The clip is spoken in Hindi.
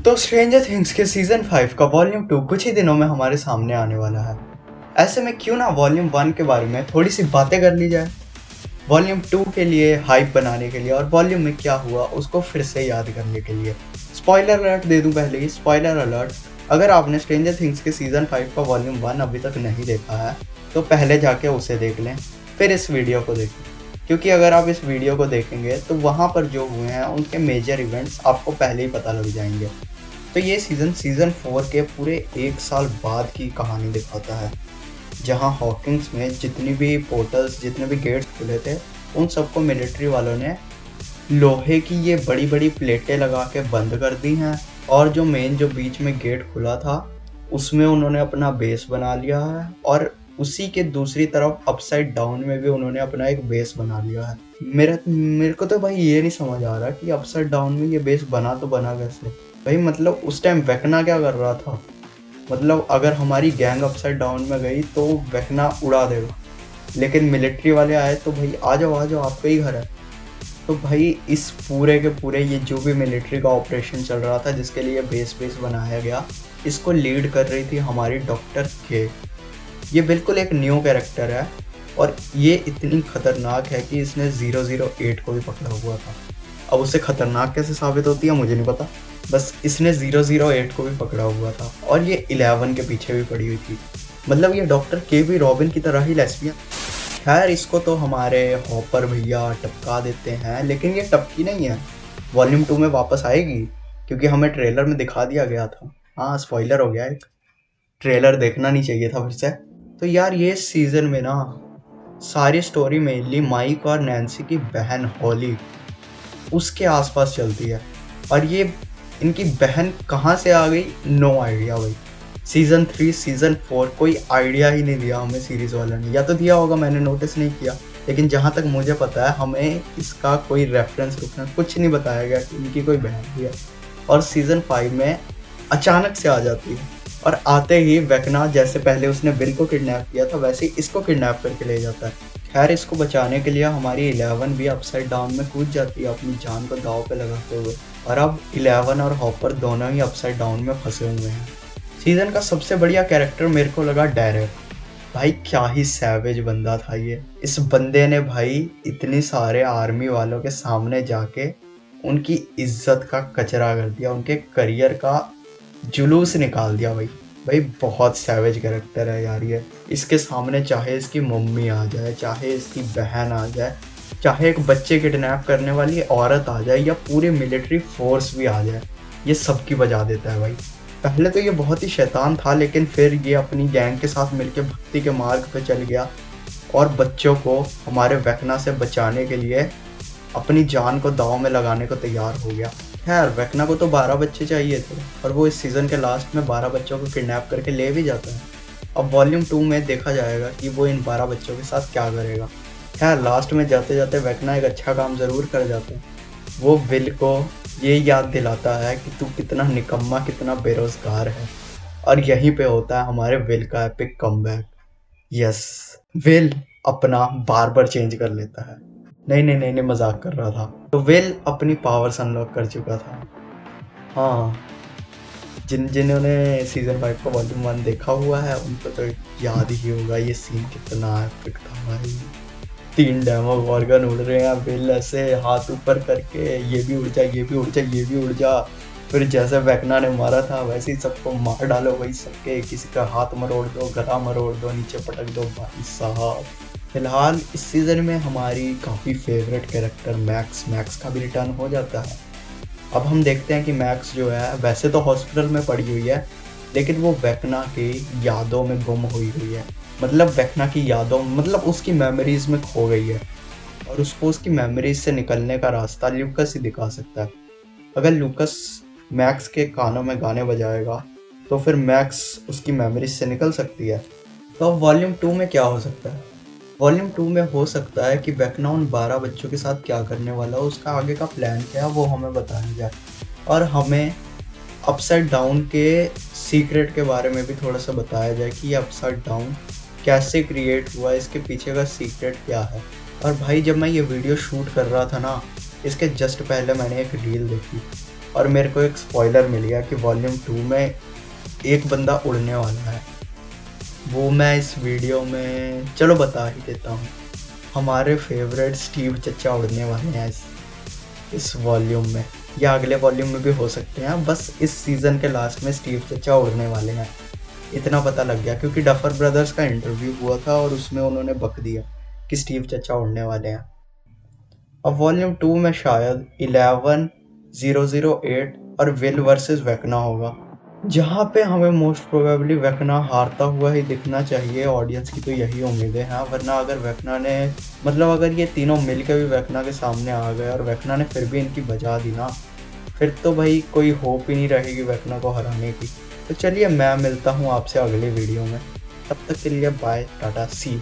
तो स्ट्रेंजर थिंग्स के सीजन 5 का वॉल्यूम 2 कुछ ही दिनों में हमारे सामने आने वाला है। ऐसे में क्यों ना वॉल्यूम 1 के बारे में थोड़ी सी बातें कर ली जाए, वॉल्यूम 2 के लिए हाइप बनाने के लिए और वॉल्यूम में क्या हुआ उसको फिर से याद करने के लिए। स्पॉइलर अलर्ट दे दूं पहले ही, स्पॉइलर अलर्ट। अगर आपने स्ट्रेंजर थिंग्स के सीजन 5 का वॉल्यूम 1 अभी तक नहीं देखा है तो पहले जाके उसे देख लें, फिर इस वीडियो को देखें, क्योंकि अगर आप इस वीडियो को देखेंगे तो वहाँ पर जो हुए हैं उनके मेजर इवेंट्स आपको पहले ही पता लग जाएंगे। तो ये सीज़न 4 के पूरे 1 साल बाद की कहानी दिखाता है, जहाँ हॉकिंग्स में जितनी भी पोर्टल्स, जितने भी गेट्स खुले थे, उन सबको मिलिट्री वालों ने लोहे की ये बड़ी बड़ी प्लेटें लगा के बंद कर दी हैं। और जो मेन जो बीच में गेट खुला था उसमें उन्होंने अपना बेस बना लिया है, और उसी के दूसरी तरफ अपसाइड डाउन में भी उन्होंने अपना एक बेस बना लिया है। मेरे को तो भाई ये नहीं समझ आ रहा कि अपसाइड डाउन में ये बेस बना तो बना कैसे। भाई मतलब उस टाइम वेकना क्या कर रहा था? मतलब अगर हमारी गैंग अपसाइड डाउन में गई तो वेकना उड़ा देगा, लेकिन मिलिट्री वाले आए तो भाई आ जाओ आपका ही घर है। तो भाई इस पूरे के पूरे ये जो भी मिलिट्री का ऑपरेशन चल रहा था जिसके लिए बेस बनाया गया, इसको लीड कर रही थी हमारी डॉक्टर के। ये बिल्कुल एक न्यू कैरेक्टर है और ये इतनी खतरनाक है कि इसने 008 को भी पकड़ा हुआ था। अब उसे खतरनाक कैसे साबित होती है मुझे नहीं पता, बस इसने 008 को भी पकड़ा हुआ था और ये 11 के पीछे भी पड़ी हुई थी। मतलब ये डॉक्टर के भी रॉबिन की तरह ही लेस्बियन। खैर इसको तो हमारे हॉपर भैया टपका देते हैं, लेकिन ये टपकी नहीं है, वॉल्यूम 2 में वापस आएगी, क्योंकि हमें ट्रेलर में दिखा दिया गया था। हाँ, स्पॉइलर हो गया, एक ट्रेलर देखना नहीं चाहिए था फिर से। तो यार ये सीजन में ना सारी स्टोरी मेनली माइक और नैन्सी की बहन हॉली उसके आसपास चलती है, और ये इनकी बहन कहाँ से आ गई नो आइडिया भाई। सीजन 3 सीजन 4 कोई आइडिया ही नहीं दिया हमें सीरीज़ वालों ने, या तो दिया होगा मैंने नोटिस नहीं किया, लेकिन जहाँ तक मुझे पता है हमें इसका कोई रेफरेंस कुछ नहीं बताया गया कि इनकी कोई बहन भी है। और सीजन 5 में अचानक से आ जाती है, और आते ही वेकना जैसे पहले उसने बिल को किडनैप किया था वैसे ही इसको किडनैप करके ले जाता है। खैर इसको बचाने के लिए हमारी 11 भी अपसाइड डाउन में कूद जाती है अपनी जान को दांव पे लगाते हुए, और अब 11 और हॉपर दोनों ही अपसाइड डाउन में फंसे हुए हैं। सीजन का सबसे बढ़िया कैरेक्टर मेरे को लगा डेरेक। भाई क्या ही सैवेज बंदा था ये। इस बंदे ने भाई इतनी सारे आर्मी वालों के सामने जाके उनकी इज्जत का कचरा कर दिया, उनके करियर का जुलूस निकाल दिया भाई। भाई बहुत सैवेज कैरेक्टर है यार ये। इसके सामने चाहे इसकी मम्मी आ जाए, चाहे इसकी बहन आ जाए, चाहे एक बच्चे किडनैप करने वाली औरत आ जाए, या पूरी मिलिट्री फोर्स भी आ जाए, ये सबकी बजा देता है भाई। पहले तो ये बहुत ही शैतान था, लेकिन फिर ये अपनी गैंग के साथ मिलकर भक्ति के मार्ग पे चल गया और बच्चों को हमारे वेकना से बचाने के लिए अपनी जान को दांव में लगाने को तैयार हो गया। खैर वेकना को तो 12 बच्चे चाहिए थे, और वो इस सीज़न के लास्ट में 12 बच्चों को किडनैप करके ले भी जाता है। अब वॉल्यूम 2 में देखा जाएगा कि वो इन 12 बच्चों के साथ क्या करेगा। खैर लास्ट में जाते जाते वेकना एक अच्छा काम ज़रूर कर जाता है। वो विल को ये याद दिलाता है कि तू कितना निकम्मा, कितना बेरोजगार है, और यहीं पे होता है हमारे विल का एपिक कमबैक। यस, विल अपना बार्बर चेंज कर लेता है। नहीं, मजाक कर रहा था। तो विल अपनी पावर्स अनलॉक कर चुका था। हाँ, जिन्होंने सीजन 5 का वॉल्यूम 1 देखा हुआ है उनको तो याद ही होगा ये सीन कितना एपिक था भाई। 3 डेमो ऑर्गन उड़ रहे हैं, विल ऐसे हाथ ऊपर करके ये भी उड़ जा, ये भी उड़ जा, ये भी उड़ जा। फिर जैसे वेकना ने मारा था वैसे ही सबको मार डालो भाई, सबके किसी का हाथ मरोड़ दो, गला मरोड़ दो, नीचे पटक दो भाई साहब। फिलहाल इस सीज़न में हमारी काफ़ी फेवरेट कैरेक्टर मैक्स का भी रिटर्न हो जाता है। अब हम देखते हैं कि मैक्स जो है वैसे तो हॉस्पिटल में पड़ी हुई है, लेकिन वो वेकना की यादों में गुम हुई है। मतलब वेकना की यादों, मतलब उसकी मेमोरीज में खो गई है, और उसको उसकी मेमोरीज से निकलने का रास्ता लूकस ही दिखा सकता है। अगर लूकस मैक्स के कानों में गाने बजाएगा तो फिर मैक्स उसकी मेमोरीज से निकल सकती है। तो अब वॉल्यूम 2 में क्या हो सकता है? वॉल्यूम 2 में हो सकता है कि वेकना उन 12 बच्चों के साथ क्या करने वाला हो, उसका आगे का प्लान क्या है वो हमें बताया जाए, और हमें अपसाइड डाउन के सीक्रेट के बारे में भी थोड़ा सा बताया जाए कि ये अपसाइड डाउन कैसे क्रिएट हुआ, इसके पीछे का सीक्रेट क्या है। और भाई जब मैं ये वीडियो शूट कर रहा था ना, इसके जस्ट पहले मैंने एक रील देखी और मेरे को एक स्पॉइलर मिल गया कि वॉल्यूम 2 में एक बंदा उड़ने वाला है। वो मैं इस वीडियो में चलो बता ही देता हूँ। हमारे फेवरेट स्टीव चचा उड़ने वाले हैं इस वॉल्यूम में, या अगले वॉल्यूम में भी हो सकते हैं। बस इस सीज़न के लास्ट में स्टीव चचा उड़ने वाले हैं, इतना पता लग गया क्योंकि डफर ब्रदर्स का इंटरव्यू हुआ था और उसमें उन्होंने बक दिया कि स्टीव चचा उड़ने वाले हैं। अब वॉल्यूम 2 में शायद 11-008 और विल वर्सेस वेकना होगा, जहाँ पे हमें मोस्ट प्रोबेबली वेकना हारता हुआ ही दिखना चाहिए। ऑडियंस की तो यही उम्मीदें हैं, वरना अगर वेकना ने अगर ये तीनों मिल के भी वेकना के सामने आ गए और वेकना ने फिर भी इनकी बजा दी ना, फिर तो भाई कोई होप ही नहीं रहेगी वेकना को हराने की। तो चलिए मैं मिलता हूँ आपसे अगले वीडियो में, तब तक के लिए बाय टाटा सी।